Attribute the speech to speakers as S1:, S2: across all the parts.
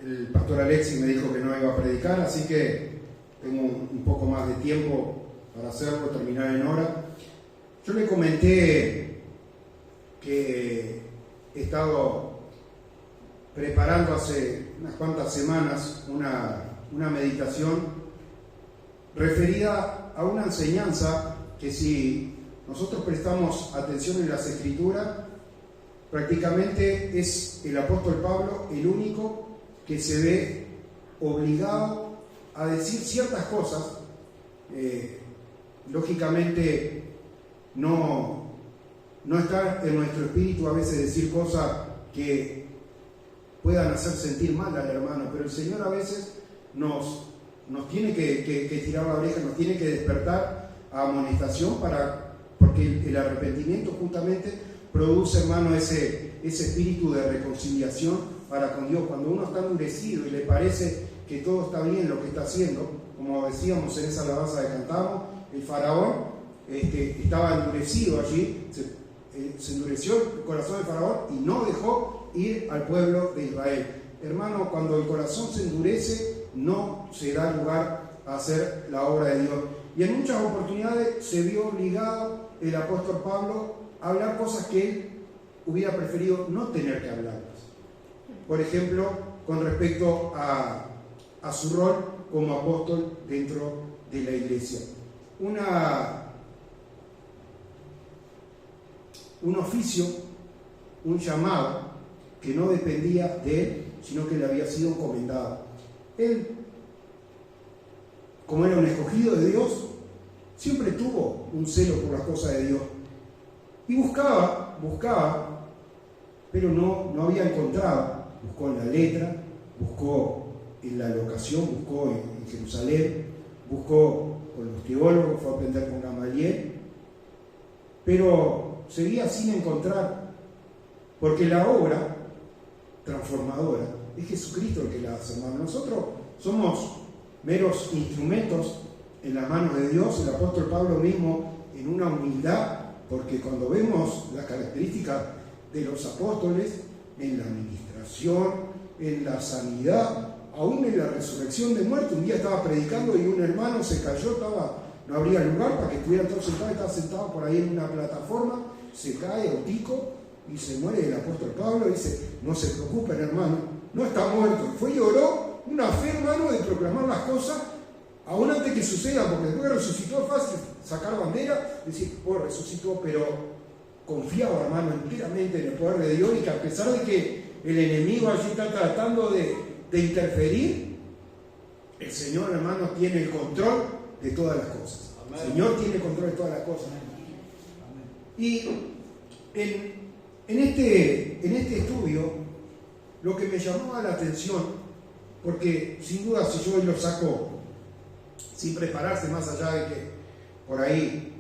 S1: el pastor Alexis me dijo que no iba a predicar, así que tengo un poco más de tiempo para hacerlo, terminar en hora. Yo le comenté que he estado preparando hace unas cuantas semanas una meditación referida a una enseñanza que, si nosotros prestamos atención en las Escrituras, prácticamente es el apóstol Pablo el único que se ve obligado a decir ciertas cosas. Lógicamente no está en nuestro espíritu a veces decir cosas que puedan hacer sentir mal al hermano, pero el Señor a veces nos tiene que tirar la oreja, nos tiene que despertar a amonestación, porque el arrepentimiento justamente produce, hermano, ese espíritu de reconciliación para con Dios. Cuando uno está endurecido y le parece que todo está bien lo que está haciendo, como decíamos en esa alabanza que cantamos, el faraón estaba endurecido allí, se endureció el corazón del faraón y no dejó ir al pueblo de Israel. Hermano, cuando el corazón se endurece, no se da lugar a hacer la obra de Dios. Y en muchas oportunidades se vio obligado el apóstol Pablo a hablar cosas que él hubiera preferido no tener que hablarlas. Por ejemplo, con respecto a su rol como apóstol dentro de la iglesia. Un oficio, un llamado que no dependía de él, sino que le había sido encomendado. Él, como era un escogido de Dios, siempre tuvo un celo por las cosas de Dios. Y buscaba, pero no había encontrado. Buscó en la letra, buscó en la locación, buscó en Jerusalén, buscó con los teólogos, fue a aprender con Gamaliel, pero seguía sin encontrar, porque la obra transformadora es Jesucristo el que la hace, hermano. Nosotros somos meros instrumentos en las manos de Dios. El apóstol Pablo mismo, en una humildad, porque cuando vemos las características de los apóstoles en la administración, en la sanidad, aún en la resurrección de muertos, un día estaba predicando y un hermano se cayó, no habría lugar para que estuvieran todos sentados, estaba sentado por ahí en una plataforma, se cae autico y se muere el apóstol Pablo. Y dice: no se preocupen, hermano, no está muerto. Fue y oró, una fe, hermano, de proclamar las cosas aún antes que suceda, porque después que resucitó es fácil sacar bandera, decir: oh, resucitó, pero confiaba, hermano, enteramente en el poder de Dios, y que a pesar de que el enemigo allí está tratando de interferir, el Señor, hermano, tiene el control de todas las cosas. Amén. El Señor tiene el control de todas las cosas. Amén. Y en este estudio, lo que me llamó la atención, porque sin duda si yo hoy lo saco sin prepararse, más allá de que por ahí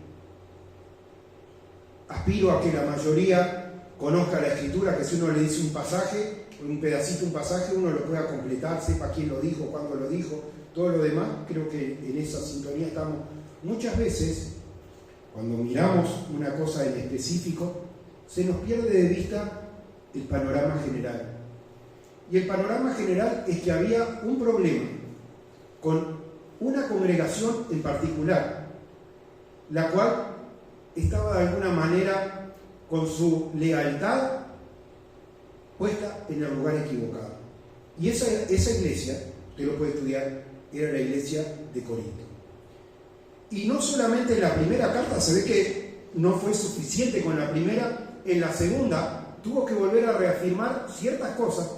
S1: aspiro a que la mayoría conozca la Escritura, que si uno le dice un pasaje, un pedacito, un pasaje, uno lo pueda completar, sepa quién lo dijo, cuándo lo dijo, todo lo demás. Creo que en esa sintonía estamos. Muchas veces, cuando miramos una cosa en específico, se nos pierde de vista el panorama general. Y el panorama general es que había un problema con una congregación en particular, la cual estaba de alguna manera con su lealtad puesta en el lugar equivocado. Y esa iglesia, usted lo puede estudiar, era la iglesia de Corinto. Y no solamente en la primera carta, se ve que no fue suficiente con la primera, en la segunda tuvo que volver a reafirmar ciertas cosas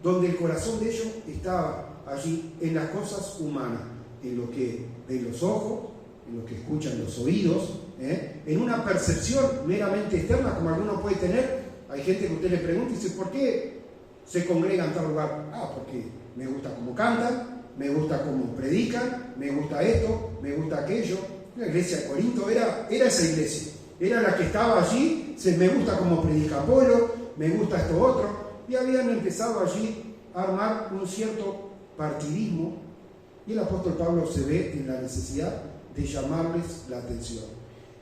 S1: donde el corazón de ellos estaba allí, en las cosas humanas, en lo que ven los ojos, en lo que escuchan los oídos, en una percepción meramente externa, como alguno puede tener. Hay gente que usted le pregunta y dice: ¿por qué se congrega en tal lugar? Porque me gusta cómo cantan, me gusta cómo predican, me gusta esto, me gusta aquello. La iglesia de Corinto era esa iglesia, era la que estaba allí. Me gusta cómo predica Apolo, me gusta esto otro, y habían empezado allí a armar un cierto partidismo, y el apóstol Pablo se ve en la necesidad de llamarles la atención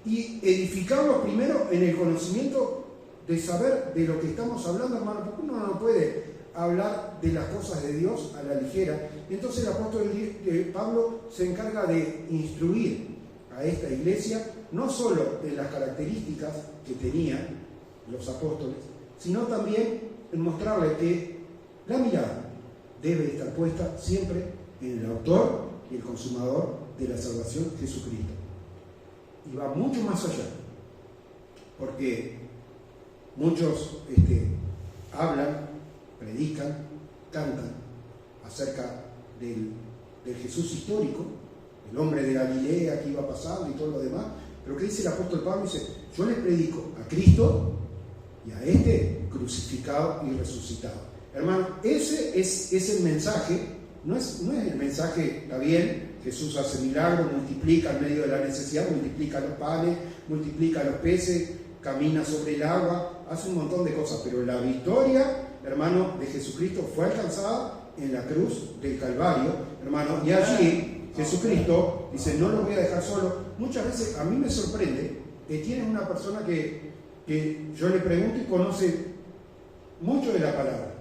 S1: y edificarlos primero en el conocimiento de saber de lo que estamos hablando, hermano, porque uno no puede hablar de las cosas de Dios a la ligera. Entonces el apóstol Pablo se encarga de instruir a esta iglesia, no solo en las características que tenían los apóstoles, sino también en mostrarle que la mirada debe estar puesta siempre en el autor y el consumador de la salvación, Jesucristo. Y va mucho más allá, porque muchos hablan, predican, cantan acerca del Jesús histórico, el hombre de Galilea que iba pasando y todo lo demás, pero ¿qué dice el apóstol Pablo? Dice, yo les predico a Cristo y a este crucificado y resucitado. Hermano, ese es el mensaje, no es el mensaje, está bien, Jesús hace milagros, multiplica en medio de la necesidad, multiplica los panes, multiplica los peces, camina sobre el agua, hace un montón de cosas, pero la victoria, hermano, de Jesucristo fue alcanzada en la cruz del Calvario, hermano, y allí Jesucristo dice, no los voy a dejar solo. Muchas veces a mí me sorprende que tienes una persona que yo le pregunto y conoce mucho de la palabra,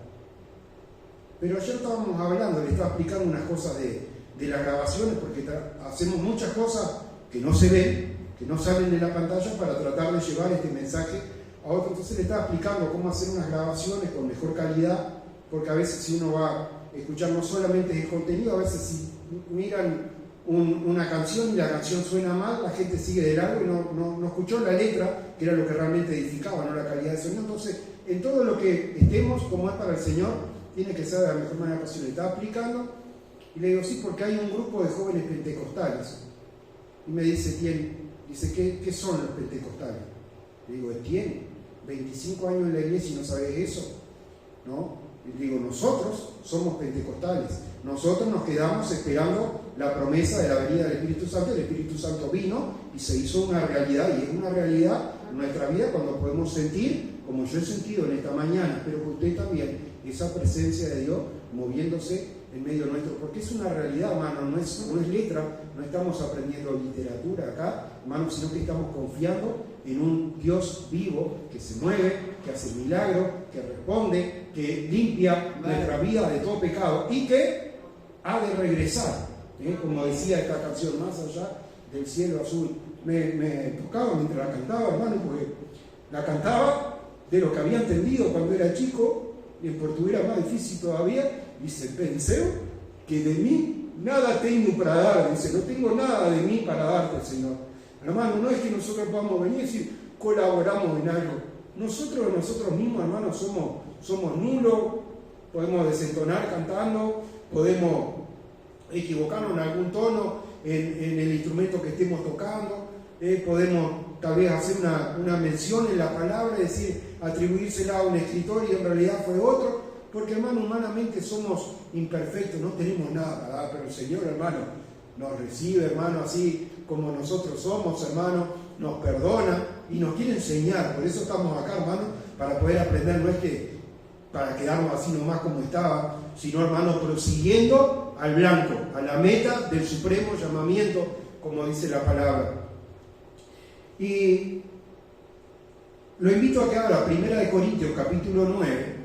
S1: pero ayer estábamos hablando, le estaba explicando unas cosas de las grabaciones, porque hacemos muchas cosas que no se ven, que no salen en la pantalla, para tratar de llevar este mensaje a otro. Entonces le estaba explicando cómo hacer unas grabaciones con mejor calidad, porque a veces si uno va a escuchar no solamente el contenido, a veces si miran una canción y la canción suena mal, la gente sigue de largo y no escuchó la letra, que era lo que realmente edificaba, no la calidad de sonido. Entonces, en todo lo que estemos, como es para el Señor, tiene que ser de la mejor manera posible. Estaba explicando y le digo, sí, porque hay un grupo de jóvenes pentecostales. Y me dice, ¿qué son los pentecostales? Le digo, ¿tienen 25 años en la iglesia y no sabes eso? ¿No? Y digo, nosotros somos pentecostales. Nosotros nos quedamos esperando la promesa de la venida del Espíritu Santo. El Espíritu Santo vino y se hizo una realidad, y es una realidad en nuestra vida cuando podemos sentir, como yo he sentido en esta mañana, espero que usted también, esa presencia de Dios moviéndose en medio nuestro, porque es una realidad, hermano, no es letra, no estamos aprendiendo literatura acá, hermano, sino que estamos confiando en un Dios vivo que se mueve, que hace milagros, que responde, que limpia nuestra vida de todo pecado y que ha de regresar, como decía esta canción, más allá del cielo azul. Me tocaba mientras la cantaba, hermano, porque la cantaba de lo que había entendido cuando era chico, y en portugués era más difícil todavía. Dice, pensé que de mí nada tengo para dar, dice, no tengo nada de mí para darte, Señor. Hermano, no es que nosotros podamos venir y decir, colaboramos en algo. Nosotros mismos, hermanos, somos nulos, podemos desentonar cantando, podemos equivocarnos en algún tono, en el instrumento que estemos tocando, podemos tal vez hacer una mención en la palabra, es decir, atribuírsela a un escritor y en realidad fue otro, porque hermano, humanamente somos imperfectos, no tenemos nada para dar, pero el Señor, hermano, nos recibe, hermano, así como nosotros somos, hermano, nos perdona y nos quiere enseñar. Por eso estamos acá, hermano, para poder aprender, no es que para quedarnos así nomás como estaba, sino, hermano, prosiguiendo al blanco, a la meta del supremo llamamiento, como dice la palabra. Y lo invito a que abra 1 Corintios capítulo 9.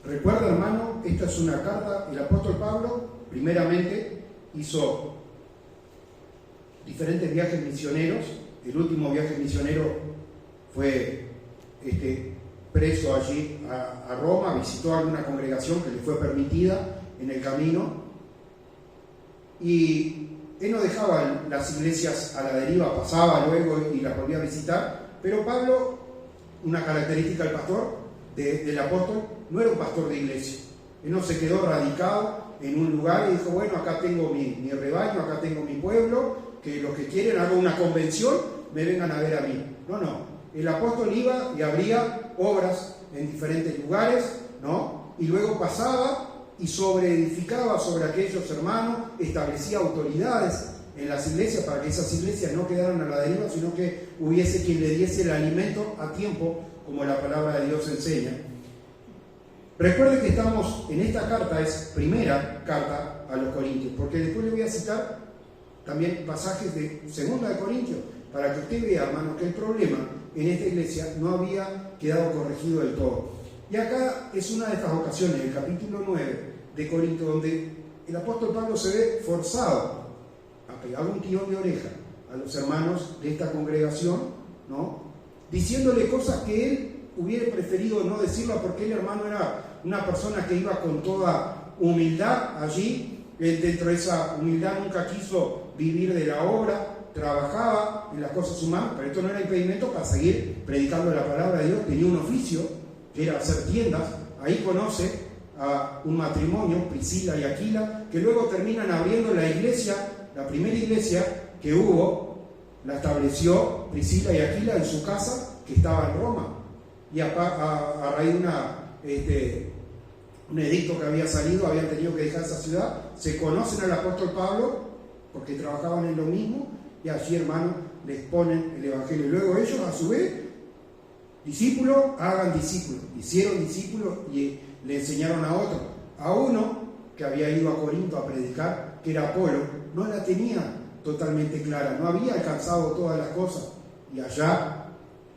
S1: Recuerda, hermano, esta es una carta. El apóstol Pablo, primeramente, hizo diferentes viajes misioneros. El último viaje misionero fue preso allí a Roma, visitó alguna congregación que le fue permitida en el camino. Y él no dejaba las iglesias a la deriva, pasaba luego y las volvía a visitar. Pero Pablo, una característica del pastor, del apóstol, no era un pastor de iglesia. Él no se quedó radicado en un lugar y dijo, bueno, acá tengo mi rebaño, acá tengo mi pueblo, que los que quieren hagan una convención, me vengan a ver a mí. No. El apóstol iba y abría obras en diferentes lugares, ¿no? Y luego pasaba y sobreedificaba sobre aquellos hermanos, establecía autoridades en las iglesias para que esas iglesias no quedaran a la deriva, sino que hubiese quien le diese el alimento a tiempo, como la palabra de Dios enseña. Recuerde que estamos en esta carta, es primera carta a los Corintios, porque después le voy a citar también pasajes de segunda de Corintios, para que usted vea, hermano, que el problema en esta iglesia no había quedado corregido del todo. Y acá es una de estas ocasiones, el capítulo 9 de Corintios, donde el apóstol Pablo se ve forzado a pegar un tirón de oreja a los hermanos de esta congregación, ¿no? Diciéndole cosas que él hubiera preferido no decirlas, porque el hermano era una persona que iba con toda humildad allí. Él, dentro de esa humildad, nunca quiso vivir de la obra, trabajaba en las cosas humanas, pero esto no era impedimento para seguir predicando la palabra de Dios. Tenía un oficio que era hacer tiendas. Ahí conoce a un matrimonio, Priscila y Aquila, que luego terminan abriendo la iglesia, la primera iglesia que hubo, la estableció Priscila y Aquila en su casa, que estaba en Roma. Y a raíz de un edicto que había salido, habían tenido que dejar esa ciudad. Se conocen al apóstol Pablo, porque trabajaban en lo mismo, y allí, hermano, les ponen el evangelio. Y luego ellos, a su vez, discípulos, hagan discípulos. Hicieron discípulos y le enseñaron a otro. A uno que había ido a Corinto a predicar, que era Apolo, no la tenía totalmente clara, no había alcanzado todas las cosas. Y allá,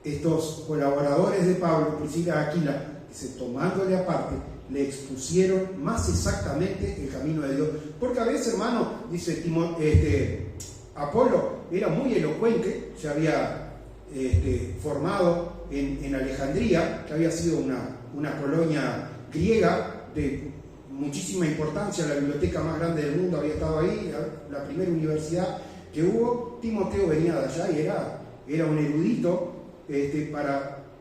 S1: estos colaboradores de Pablo, Priscila y Aquila, tomándole aparte, le expusieron más exactamente el camino de Dios. Porque a veces, hermano, dice Apolo era muy elocuente, se había formado en Alejandría, que había sido una colonia griega de muchísima importancia, la biblioteca más grande del mundo había estado ahí, la primera universidad que hubo. Timoteo venía de allá y era un erudito,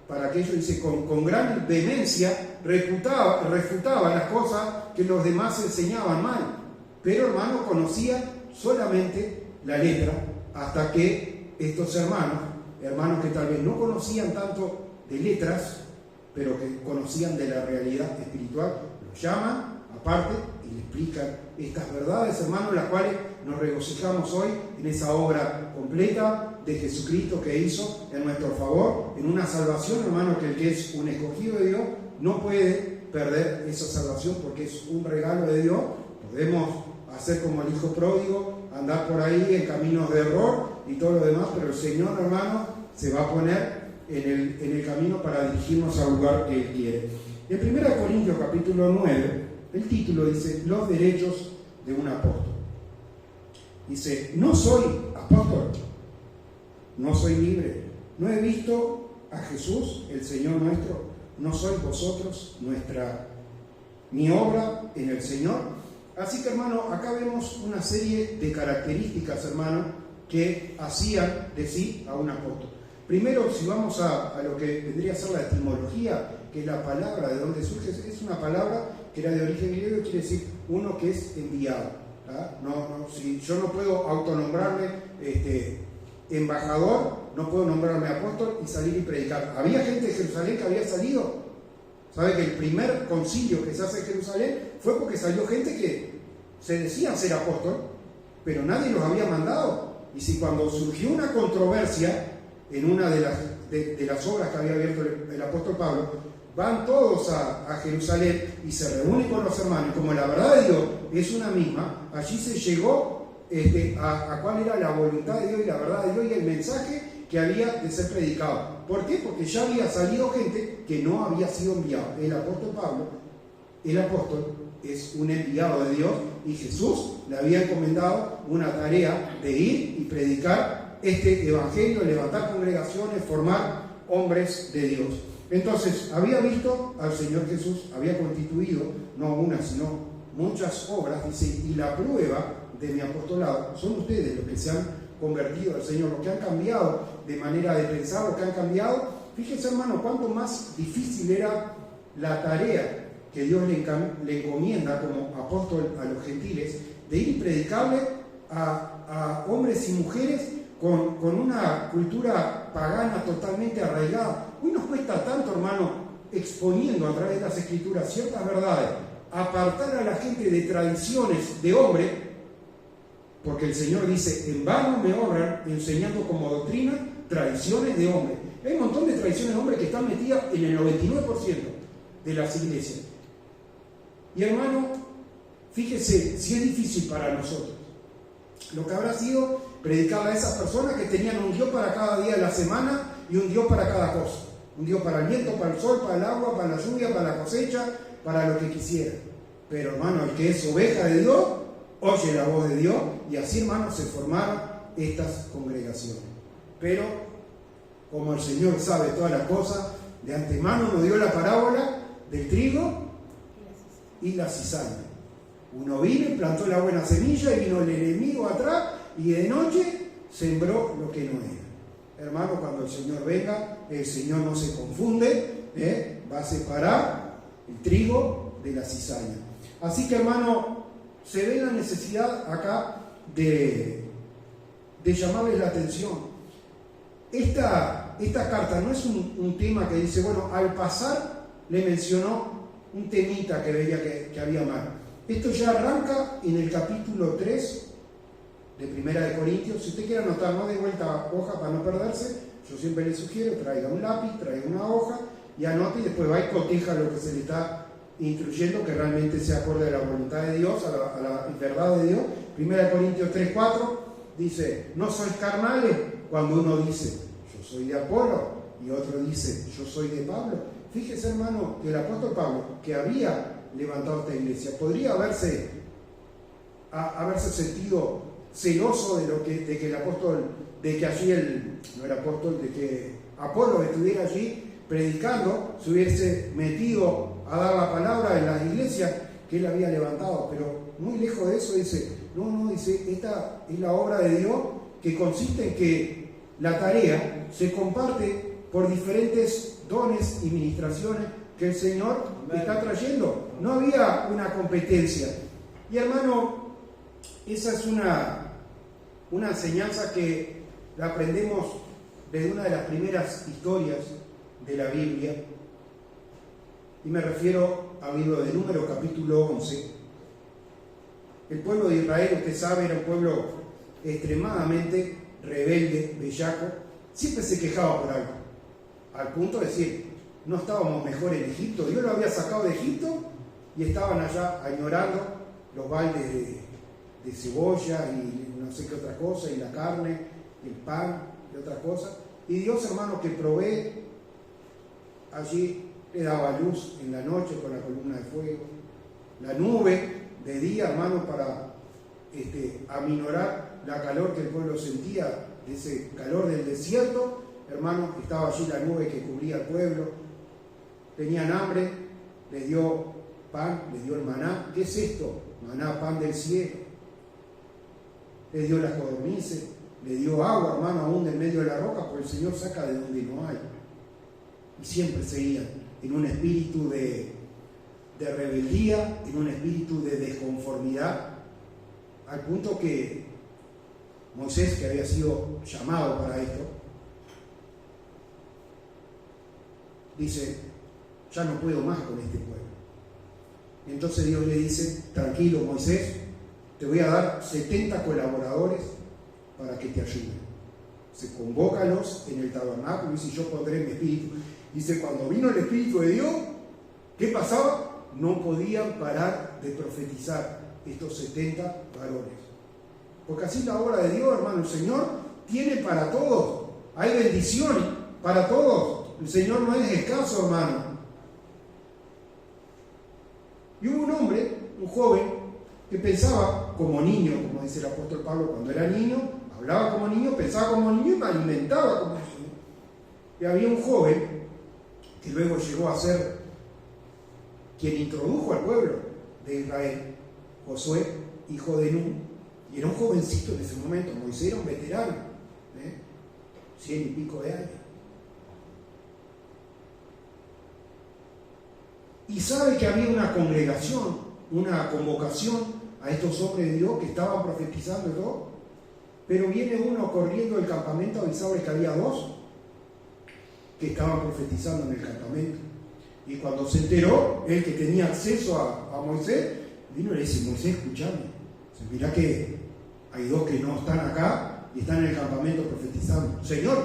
S1: para aquello, dice, con gran vehemencia refutaba las cosas que los demás enseñaban mal, pero, hermano, conocía solamente la letra, hasta que estos hermanos que tal vez no conocían tanto de letras, pero que conocían de la realidad espiritual, lo llaman aparte y le explican estas verdades, hermanos, las cuales nos regocijamos hoy en esa obra completa de Jesucristo que hizo en nuestro favor, en una salvación, hermano, que el que es un escogido de Dios no puede perder esa salvación, porque es un regalo de Dios. Podemos hacer como el hijo pródigo, andar por ahí en caminos de error y todo lo demás, pero el Señor, hermano, se va a poner en el camino para dirigirnos al lugar que Él quiere. En 1 Corintios capítulo 9, el título dice: los derechos de un apóstol. Dice: no soy apóstol, no soy libre, no he visto a Jesús, el Señor nuestro, no sois vosotros mi obra en el Señor. Así que, hermano, acá vemos una serie de características, hermano, que hacían de sí a un apóstol. Primero, si vamos a lo que vendría a ser la etimología, que es la palabra de donde surge, es una palabra que era de origen griego y quiere decir uno que es enviado. Si yo no puedo autonombrarme embajador, no puedo nombrarme apóstol y salir y predicar. Había gente de Jerusalén que había salido. ¿Sabe que el primer concilio que se hace en Jerusalén fue porque salió gente que se decían ser apóstol, pero nadie los había mandado? Y si cuando surgió una controversia en una de las obras que había abierto el apóstol Pablo, van todos a Jerusalén y se reúnen con los hermanos, como la verdad de Dios es una misma, allí se llegó a cuál era la voluntad de Dios y la verdad de Dios y el mensaje que había de ser predicado. ¿Por qué? Porque ya había salido gente que no había sido enviado. El apóstol Pablo, el apóstol, es un enviado de Dios y Jesús le había encomendado una tarea de ir y predicar este evangelio, levantar congregaciones, formar hombres de Dios. Entonces, había visto al Señor Jesús, había constituido, no una, sino muchas obras, dice, y la prueba de mi apostolado son ustedes los que se han convertido al Señor, los que han cambiado de manera de pensar, los que han cambiado. Fíjense, hermano, cuánto más difícil era la tarea que Dios le encomienda como apóstol a los gentiles, de ir y predicarle a hombres y mujeres con una cultura pagana totalmente arraigada. Hoy nos cuesta tanto, hermano, exponiendo a través de las Escrituras ciertas verdades, apartar a la gente de tradiciones de hombre Porque el Señor dice, en vano me honran enseñando como doctrina tradiciones de hombres. Hay un montón de tradiciones de hombres que están metidas en el 99% de las iglesias. Y hermano, fíjese si es difícil para nosotros lo que habrá sido predicar a esas personas que tenían un Dios para cada día de la semana y un Dios para cada cosa. Un Dios para el viento, para el sol, para el agua, para la lluvia, para la cosecha, para lo que quisiera. Pero hermano, el que es oveja de Dios, oye la voz de Dios, y así hermano se formaron estas congregaciones. Pero como el Señor sabe todas las cosas, de antemano nos dio la parábola del trigo y la cizaña. Uno vino y plantó la buena semilla y vino el enemigo atrás y de noche sembró lo que no era. Hermano, cuando el Señor venga, el Señor no se confunde, va a separar el trigo de la cizaña. Así que hermano, se ve la necesidad acá de llamarles la atención. Esta carta no es un tema que dice, bueno, al pasar le mencionó un temita que veía que había mal. Esto ya arranca en el capítulo 3 de Primera de Corintios. Si usted quiere anotar, no de vuelta hoja para no perderse, yo siempre le sugiero, traiga un lápiz, traiga una hoja y anote y después va y coteja lo que se le está instruyendo, que realmente se acorde a la voluntad de Dios, a la verdad de Dios. Primera de Corintios 3:4 dice, no sois carnales, cuando uno dice, yo soy de Apolo, y otro dice, yo soy de Pablo. Fíjese hermano, que el apóstol Pablo, que había levantado esta iglesia, podría haberse sentido celoso de que el apóstol, de que allí no era apóstol, de que Apolo estuviera allí predicando, se hubiese metido a dar la palabra en las iglesias que él había levantado, pero muy lejos de eso dice, dice, esta es la obra de Dios, que consiste en que la tarea se comparte por diferentes dones y ministraciones que el Señor está trayendo. No había una competencia. Y hermano, esa es una enseñanza que la aprendemos desde una de las primeras historias de la Biblia, y me refiero al libro de Números, capítulo 11. El pueblo de Israel, usted sabe, era un pueblo extremadamente rebelde, bellaco, siempre se quejaba por algo, al punto de decir, no estábamos mejor en Egipto, Dios lo había sacado de Egipto y estaban allá añorando los baldes de cebolla y no sé qué otra cosa, y la carne, el pan y otras cosas, y Dios, hermano, que provee allí, le daba luz en la noche con la columna de fuego, la nube de día, hermano, para aminorar la calor que el pueblo sentía, de ese calor del desierto. Hermano, estaba allí la nube que cubría al pueblo, tenían hambre, les dio pan, les dio el maná. ¿Qué es esto? Maná, pan del cielo. Les dio las codornices, les dio agua, hermano, aún en medio de la roca, porque el Señor saca de donde no hay. Y siempre seguían en un espíritu de rebeldía, en un espíritu de desconformidad, al punto que Moisés, que había sido llamado para esto, dice, ya no puedo más con este pueblo. Entonces Dios le dice, tranquilo Moisés, te voy a dar 70 colaboradores para que te ayuden. Se convócalos en el tabernáculo y dice, yo pondré mi espíritu. Dice, cuando vino el Espíritu de Dios, ¿qué pasaba? No podían parar de profetizar estos 70 varones. Porque así es la obra de Dios, hermano. El Señor tiene para todos. Hay bendición para todos. El Señor no es escaso, hermano. Y hubo un hombre, un joven, que pensaba como niño, como dice el apóstol Pablo, cuando era niño, hablaba como niño, pensaba como niño y me alimentaba como niño. Y había un joven que luego llegó a ser quien introdujo al pueblo de Israel, Josué, hijo de Nun, y era un jovencito en ese momento. Moisés era un veterano, 100 y pico de años. Y sabe que había una congregación, una convocación a estos hombres de Dios que estaban profetizando y todo, pero viene uno corriendo del campamento a avisarles que había dos que estaban profetizando en el campamento. Y cuando se enteró, el que tenía acceso a Moisés, vino y le dice, Moisés, escuchame, mirá que Hay dos que no están acá y están en el campamento profetizando. Señor,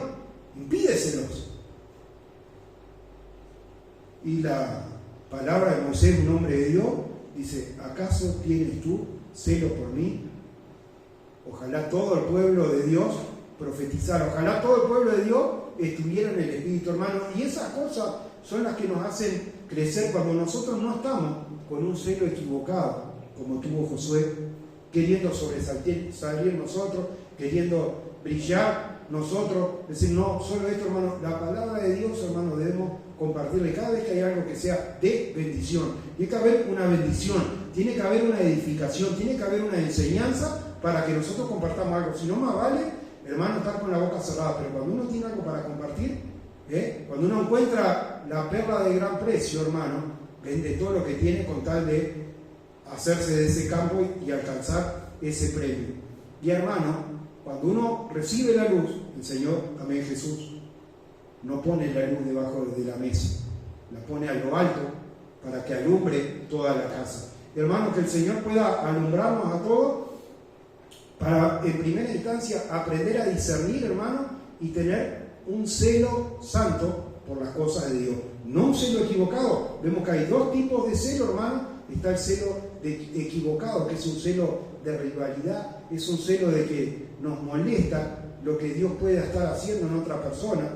S1: impídeselos. Y la palabra de Moisés, un hombre de Dios, dice: ¿acaso tienes tú celo por mí? Ojalá todo el pueblo de Dios profetizara, ojalá todo el pueblo de Dios estuviera en el Espíritu, hermano. Y esas cosas son las que nos hacen crecer cuando nosotros no estamos con un celo equivocado, como tuvo Josué, queriendo sobresalir nosotros, queriendo brillar nosotros, decir: no, solo esto, hermano. La palabra de Dios, hermano, debemos compartirle cada vez que hay algo que sea de bendición. Tiene que haber una bendición, tiene que haber una edificación, tiene que haber una enseñanza para que nosotros compartamos algo. Si no, más vale, hermano, estar con la boca cerrada. Pero cuando uno tiene algo para compartir, cuando uno encuentra la perla de gran precio, hermano, vende todo lo que tiene con tal de hacerse de ese campo y alcanzar ese premio. Y hermano, cuando uno recibe la luz, el Señor, amén, Jesús, no pone la luz debajo de la mesa, la pone a lo alto para que alumbre toda la casa. Hermano, que el Señor pueda alumbrarnos a todos para, en primera instancia, aprender a discernir, hermano, y tener un celo santo por las cosas de Dios. No un celo equivocado. Vemos que hay dos tipos de celo, hermano. Está el celo equivocado, que es un celo de rivalidad, es un celo de que nos molesta lo que Dios pueda estar haciendo en otra persona.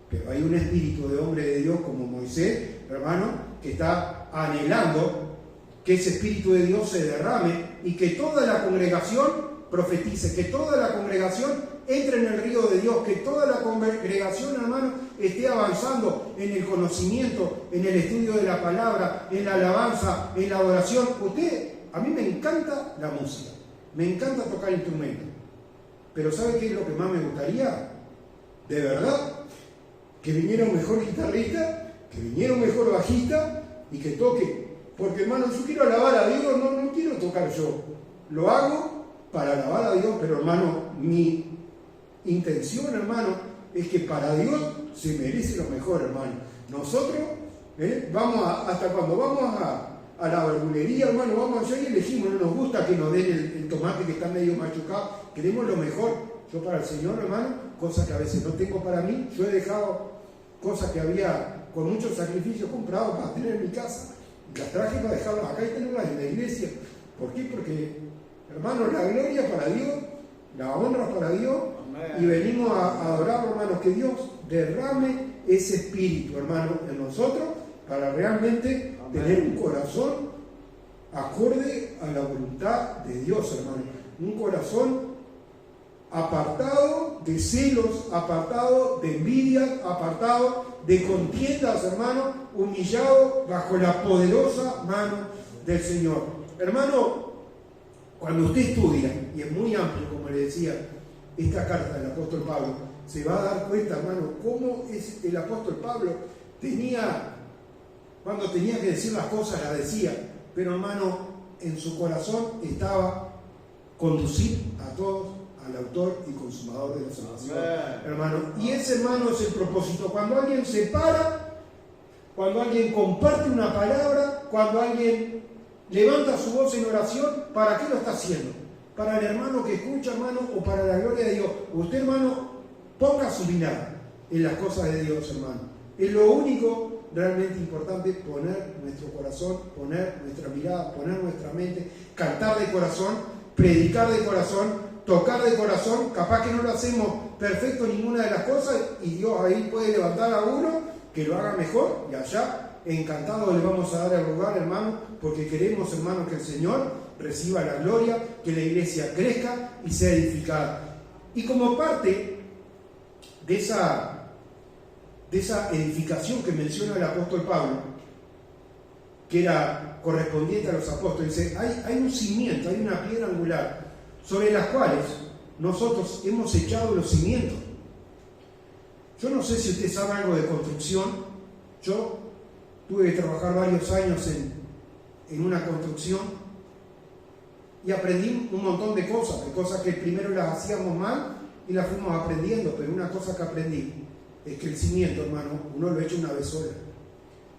S1: Pero hay un espíritu de hombre de Dios como Moisés, hermano, que está anhelando que ese espíritu de Dios se derrame y que toda la congregación profetice, que toda la congregación entre en el río de Dios, que toda la congregación, hermano, esté avanzando en el conocimiento, en el estudio de la palabra, en la alabanza, en la adoración. A mí me encanta la música, me encanta tocar instrumentos, pero ¿sabe qué es lo que más me gustaría? De verdad, que viniera un mejor guitarrista, que viniera un mejor bajista y que toque. Porque, hermano, yo quiero alabar a Dios, no quiero tocar yo. Lo hago para alabar a Dios, pero, hermano, mi intención, hermano, es que para Dios se merece lo mejor, hermano. Nosotros, hasta cuando vamos a la verdulería, hermano, vamos allá y elegimos, no nos gusta que nos den el tomate que está medio machucado, queremos lo mejor. Yo para el Señor, hermano, cosas que a veces no tengo para mí, yo he dejado cosas que había con mucho sacrificio comprado para tener en mi casa, y las traje para dejarlas acá y tenerlas en la iglesia. ¿Por qué? Porque, hermano, la gloria para Dios, la honra para Dios, y venimos a adorar, hermanos, que Dios derrame ese espíritu, hermano, en nosotros, para realmente tener un corazón acorde a la voluntad de Dios, hermano. Un corazón apartado de celos, apartado de envidia, apartado de contiendas, hermano, humillado bajo la poderosa mano del Señor. Hermano, cuando usted estudia, y es muy amplio, como le decía, esta carta del apóstol Pablo, se va a dar cuenta, hermano, cómo es el apóstol Pablo cuando tenía que decir las cosas, las decía, pero, hermano, en su corazón estaba conducir a todos al autor y consumador de la salvación, hermano. Y ese, hermano, es el propósito. Cuando alguien se para, cuando alguien comparte una palabra, cuando alguien levanta su voz en oración, ¿para qué lo está haciendo? ¿Para el hermano que escucha, hermano, o para la gloria de Dios? Usted, hermano, ponga su mirada en las cosas de Dios, hermano. Es lo único realmente importante, poner nuestro corazón, poner nuestra mirada, poner nuestra mente, cantar de corazón, predicar de corazón, tocar de corazón. Capaz que no lo hacemos perfecto en ninguna de las cosas y Dios ahí puede levantar a uno que lo haga mejor, y allá encantado le vamos a dar el lugar, hermano, porque queremos, hermano, que el Señor reciba la gloria, que la iglesia crezca y sea edificada. Y como parte de esa edificación que menciona el apóstol Pablo, que era correspondiente a los apóstoles, dice, hay un cimiento, hay una piedra angular sobre las cuales nosotros hemos echado los cimientos. Yo no sé si usted sabe algo de construcción. Yo tuve que trabajar varios años en una construcción y aprendí un montón de cosas que primero las hacíamos mal y las fuimos aprendiendo, pero una cosa que aprendí es que el cimiento, hermano, uno lo echa una vez sola.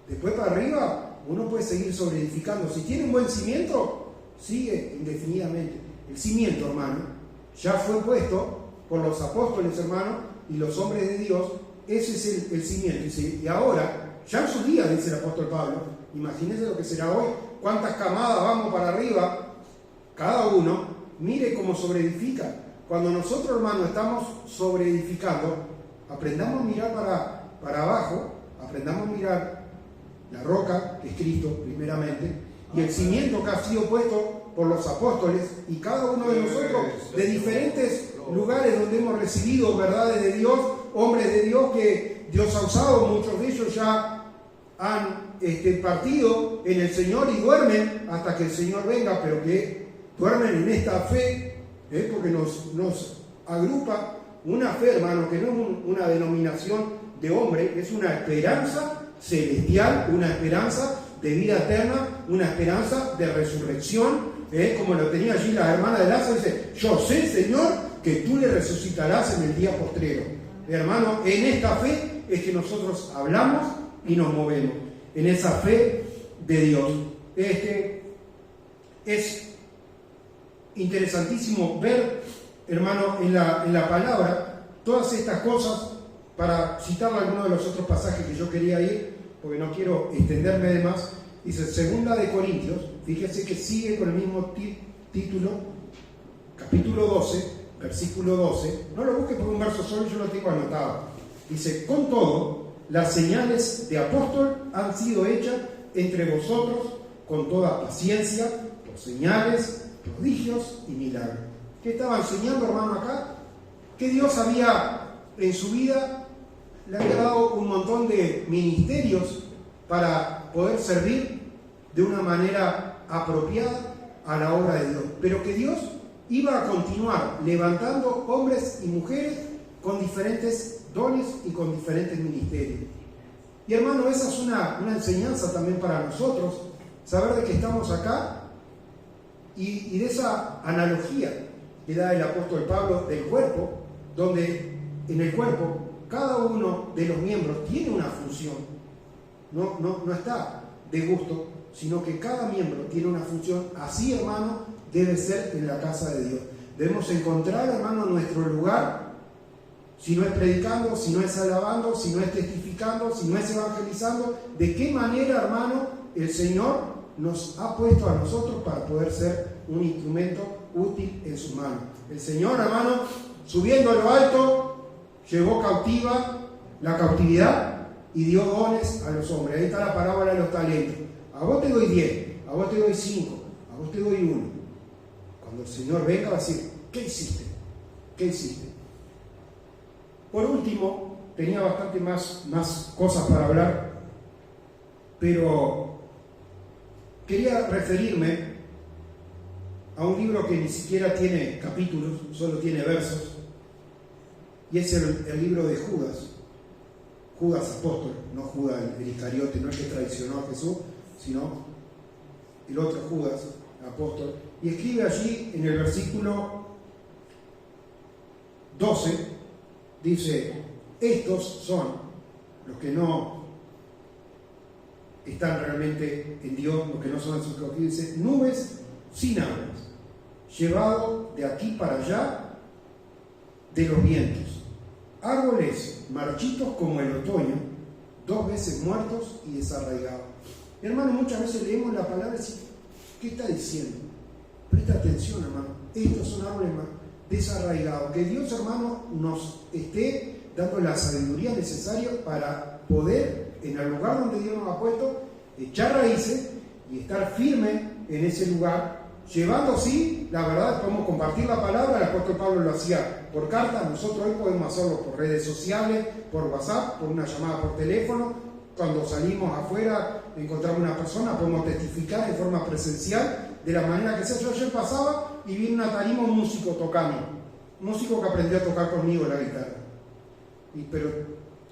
S1: Después para arriba uno puede seguir sobreedificando. Si tiene un buen cimiento, sigue indefinidamente. El cimiento, hermano, ya fue puesto por los apóstoles, hermanos, y los hombres de Dios. Ese es el cimiento. Y ahora, ya en sus días, dice el apóstol Pablo, imagínense lo que será hoy, cuántas camadas vamos para arriba, cada uno, mire cómo sobreedifica. Cuando nosotros, hermanos, estamos sobreedificando, aprendamos a mirar para abajo, aprendamos a mirar la roca, que es Cristo, primeramente, y el cimiento que ha sido puesto por los apóstoles, y cada uno de nosotros, de diferentes lugares donde hemos recibido verdades de Dios, hombres de Dios que Dios ha usado, muchos de ellos ya han partido en el Señor y duermen hasta que el Señor venga, pero que duermen en esta fe, porque nos agrupa una fe, hermano, que no es una denominación de hombre, es una esperanza celestial, una esperanza de vida eterna, una esperanza de resurrección, como lo tenía allí la hermana de Lázaro, dice, yo sé, Señor, que tú le resucitarás en el día postrero. Hermano, en esta fe es que nosotros hablamos y nos movemos, en esa fe de Dios. Es interesantísimo ver, hermano, en la palabra, todas estas cosas, para citar algunos de los otros pasajes que yo quería ir, porque no quiero extenderme de más. Dice 2 de Corintios, fíjese que sigue con el mismo título, capítulo 12, versículo 12, no lo busque por un verso solo, yo lo tengo anotado. Dice, con todo, las señales de apóstol han sido hechas entre vosotros con toda paciencia, por señales, prodigios y milagros. ¿Qué estaba enseñando, hermano, acá? Que Dios había en su vida, le había dado un montón de ministerios para poder servir de una manera apropiada a la obra de Dios, pero que Dios iba a continuar levantando hombres y mujeres con diferentes dones y con diferentes ministerios. Y hermano, esa es una enseñanza también para nosotros, saber de que estamos acá y de esa analogía que da el apóstol Pablo del cuerpo, donde en el cuerpo cada uno de los miembros tiene una función, no está de gusto, sino que cada miembro tiene una función. Así, hermano, debe ser en la casa de Dios. Debemos encontrar, hermano, nuestro lugar, si no es predicando, si no es alabando, si no es testificando, si no es evangelizando, de qué manera, hermano, el Señor nos ha puesto a nosotros para poder ser un instrumento útil en sus manos. El Señor, hermano, subiendo a lo alto, llevó cautiva la cautividad y dio dones a los hombres. Ahí está la parábola de los talentos. A vos te doy 10, a vos te doy 5, a vos te doy 1. Cuando el Señor venga va a decir, ¿qué hiciste? ¿Qué hiciste? Por último, tenía bastante más cosas para hablar, pero quería referirme a un libro que ni siquiera tiene capítulos, solo tiene versos, y es el libro de Judas apóstol, no Judas el Iscariote, no el que traicionó a Jesús, sino el otro Judas apóstol, y escribe allí en el versículo 12, dice, estos son los que no están realmente en Dios, los que no son en sus escogidos, dice, nubes sin aguas, llevado de aquí para allá de los vientos, árboles marchitos como el otoño, 2 veces muertos y desarraigados. Hermano, muchas veces leemos la palabra y decimos, ¿qué está diciendo? Presta atención, hermano, estos son árboles desarraigados. Que Dios, hermano, nos esté dando la sabiduría necesaria para poder, en el lugar donde Dios nos ha puesto, echar raíces y estar firme en ese lugar, llevando así, la verdad, podemos compartir la palabra. El apóstol Pablo lo hacía por carta, nosotros hoy podemos hacerlo por redes sociales, por WhatsApp, por una llamada por teléfono. Cuando salimos afuera, encontramos una persona, podemos testificar en forma presencial, de la manera que sea. Yo ayer pasaba y vi en una tarima un músico tocando, un músico que aprendió a tocar conmigo la guitarra, pero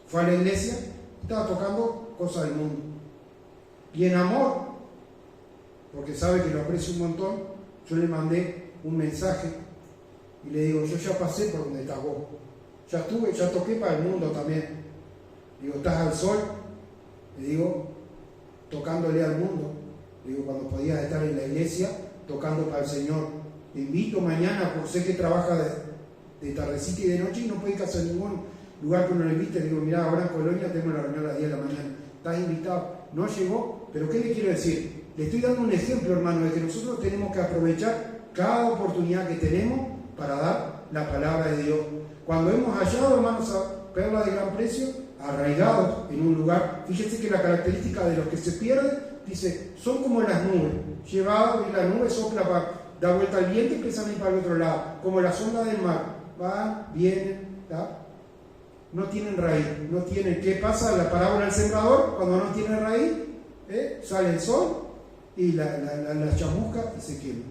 S1: fue a la iglesia, estaba tocando cosas del mundo, y en amor, porque sabe que lo aprecio un montón, yo le mandé un mensaje y le digo, yo ya pasé por donde estás vos, ya toqué para el mundo también. Digo, estás al sol, le digo, tocándole al mundo. Le digo, cuando podías estar en la iglesia tocando para el Señor, te invito mañana, por sé que trabaja de tardecita y de noche y no puede ir a ningún lugar que uno le invite. Le digo, mirá, ahora en Colonia tengo la reunión a las 10 de la mañana, estás invitado. No llegó, pero ¿qué le quiero decir? Le estoy dando un ejemplo, hermano, de que nosotros tenemos que aprovechar cada oportunidad que tenemos para dar la palabra de Dios. Cuando hemos hallado, hermanos, a perla de gran precio, arraigados en un lugar, fíjense que la característica de los que se pierden, dice, son como las nubes, llevados y la nube sopla da vuelta al viento y empiezan a ir para el otro lado, como las ondas del mar, van, vienen, ¿tá? No tienen raíz, no tienen. ¿Qué pasa? La parábola del sembrador, cuando no tiene raíz, sale el sol y la chamusca y se quema.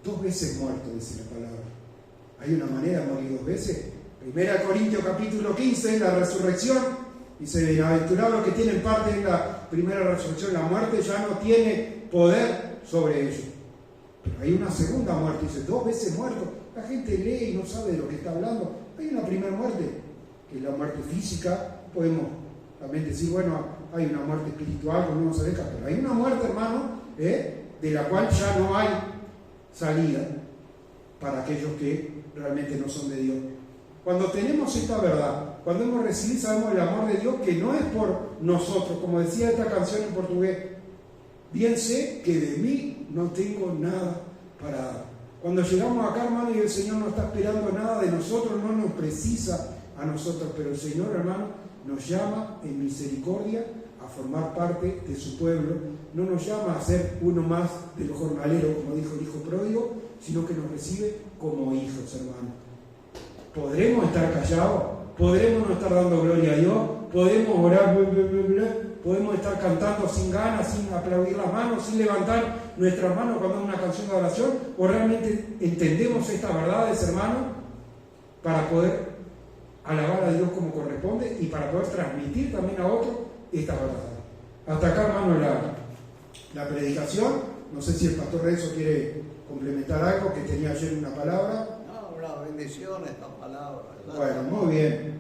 S1: 2 veces muerto, dice la palabra. Hay una manera de morir 2 veces. 1 Corintios capítulo 15, la resurrección, dice, bienaventurados los que tienen parte en la primera resurrección, la muerte ya no tiene poder sobre ellos. Pero hay una segunda muerte, dice, 2 veces muerto. La gente lee y no sabe de lo que está hablando. Hay una primera muerte, que es la muerte física. Podemos también decir, bueno, hay una muerte espiritual, no nos aleja, pero hay una muerte, hermano, de la cual ya no hay salida para aquellos que realmente no son de Dios. Cuando tenemos esta verdad, cuando hemos recibido, sabemos el amor de Dios, que no es por nosotros, como decía esta canción en portugués, bien sé que de mí no tengo nada para dar. Cuando llegamos acá, hermano, y el Señor no está esperando nada de nosotros, no nos precisa a nosotros, pero el Señor, hermano, nos llama en misericordia a formar parte de su pueblo, no nos llama a ser uno más de los jornaleros, como dijo el hijo pródigo, sino que nos recibe como hijos, hermano. ¿Podremos estar callados? ¿Podremos no estar dando gloria a Dios? ¿Podemos orar? ¿Podemos estar cantando sin ganas, sin aplaudir las manos, sin levantar nuestras manos cuando es una canción de oración? ¿O realmente entendemos estas verdades, hermano, para poder alabar a Dios como corresponde y para poder transmitir también a otros esta verdad? Hasta acá, hermano, la predicación. No sé si el pastor Renzo quiere complementar algo, que tenía ayer una palabra.
S2: No, una bendición esta palabra, ¿verdad?
S1: Bueno, muy bien.